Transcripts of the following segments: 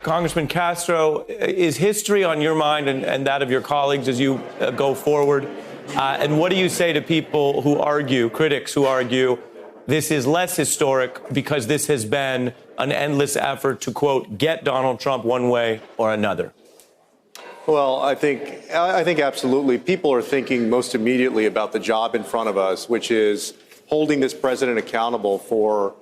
Congressman Castro, is history on your mind and that of your colleagues as you go forward? And what do you say to people who argue, critics who argue, this is less historic because this has been an endless effort to, quote, get Donald Trump one way or another? Well, I think absolutely. People are thinking most immediately about the job in front of us, which is holding this president accountable for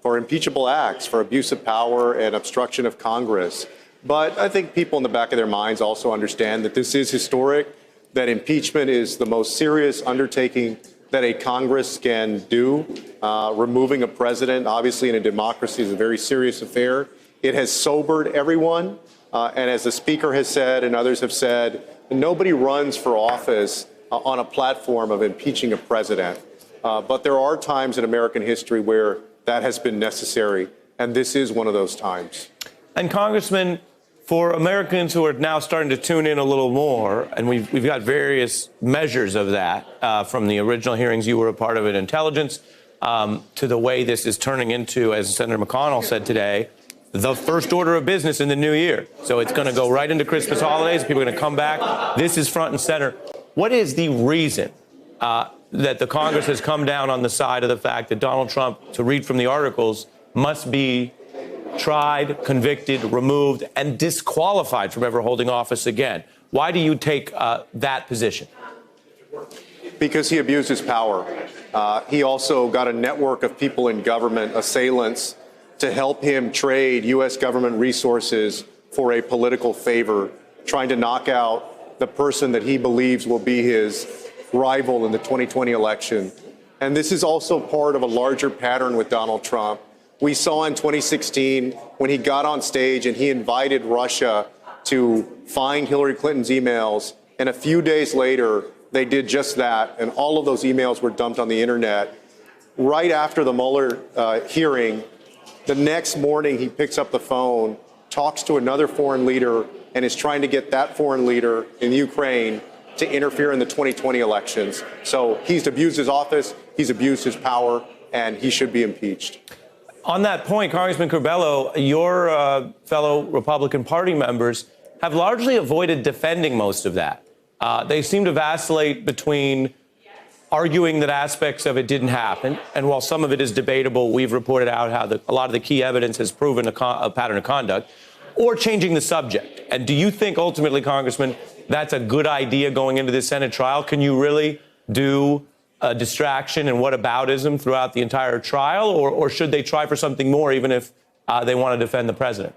impeachable acts, for abuse of power and obstruction of Congress. But I think people in the back of their minds also understand that this is historic, that impeachment is the most serious undertaking that a Congress can do. Removing a president, obviously in a democracy, is a very serious affair. It has sobered everyone. And as the Speaker has said and others have said, nobody runs for office on a platform of impeaching a president. But there are times in American history where that has been necessary, and this is one of those times. And Congressman, for Americans who are now starting to tune in a little more, and we've got various measures of that, from the original hearings you were a part of in intelligence, to the way this is turning into, as Senator McConnell said today, the first order of business in the new year. So it's going to go right into Christmas holidays. People are going to come back. This is front and center. What is the reason that the Congress has come down on the side of the fact that Donald Trump, to read from the articles, must be tried, convicted, removed, and disqualified from ever holding office again? Why do you take that position? Because he abused his power. He also got a network of people in government, assailants, to help him trade U.S. government resources for a political favor, trying to knock out the person that he believes will be his rival in the 2020 election. And this is also part of a larger pattern with Donald Trump. We saw in 2016 when he got on stage and he invited Russia to find Hillary Clinton's emails, and a few days later they did just that, and all of those emails were dumped on the internet. Right after the Mueller hearing, the next morning he picks up the phone, talks to another foreign leader, and is trying to get that foreign leader in Ukraine to interfere in the 2020 elections. So he's abused his office, he's abused his power, and he should be impeached. On that point, Congressman Curbelo, your fellow Republican Party members have largely avoided defending most of that. They seem to vacillate between arguing that aspects of it didn't happen, and while some of it is debatable, we've reported out how a lot of the key evidence has proven a pattern of conduct, or changing the subject. And do you think ultimately, Congressman, that's a good idea going into this Senate trial? Can you really do a distraction and whataboutism throughout the entire trial, or should they try for something more, even if they want to defend the president?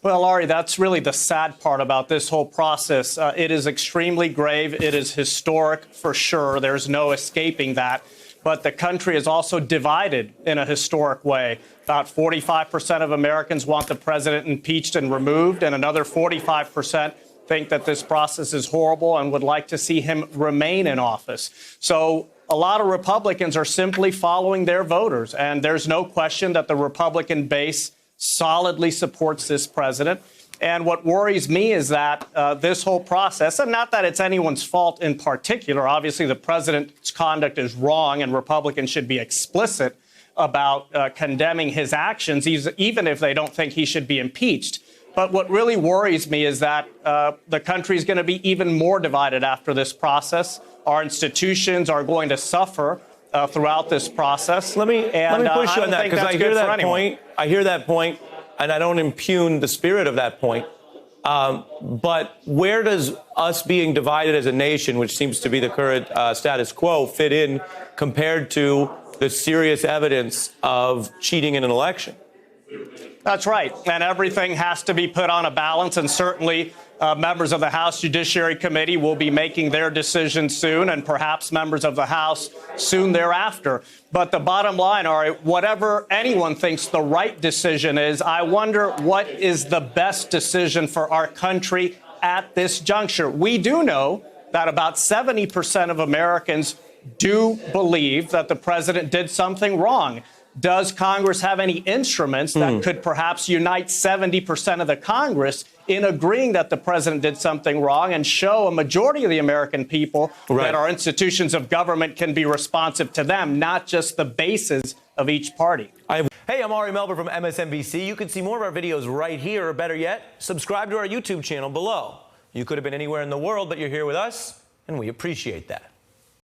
Well, Ari, that's really the sad part about this whole process. It is extremely grave. It is historic for sure. There's no escaping that. But the country is also divided in a historic way. About 45% of Americans want the president impeached and removed, and another 45% think that this process is horrible and would like to see him remain in office. So a lot of Republicans are simply following their voters, and there's no question that the Republican base solidly supports this president. And what worries me is that this whole process, and not that it's anyone's fault in particular, obviously the president's conduct is wrong and Republicans should be explicit about condemning his actions, even if they don't think he should be impeached. But what really worries me is that the country is going to be even more divided after this process. Our institutions are going to suffer throughout this process. Let me push you on that, because I hear that point. I hear that point, and I don't impugn the spirit of that point. But where does us being divided as a nation, which seems to be the current status quo, fit in compared to the serious evidence of cheating in an election? That's right. And everything has to be put on a balance. And certainly members of the House Judiciary Committee will be making their decision soon, and perhaps members of the House soon thereafter. But the bottom line, Ari, whatever anyone thinks the right decision is, I wonder what is the best decision for our country at this juncture. We do know that about 70% of Americans do believe that the president did something wrong. Does Congress have any instruments that could perhaps unite 70% of the Congress in agreeing that the president did something wrong and show a majority of the American people that our institutions of government can be responsive to them, not just the bases of each party? Hey, I'm Ari Melber from MSNBC. You can see more of our videos right here, or better yet, subscribe to our YouTube channel below. You could have been anywhere in the world, but you're here with us, and we appreciate that.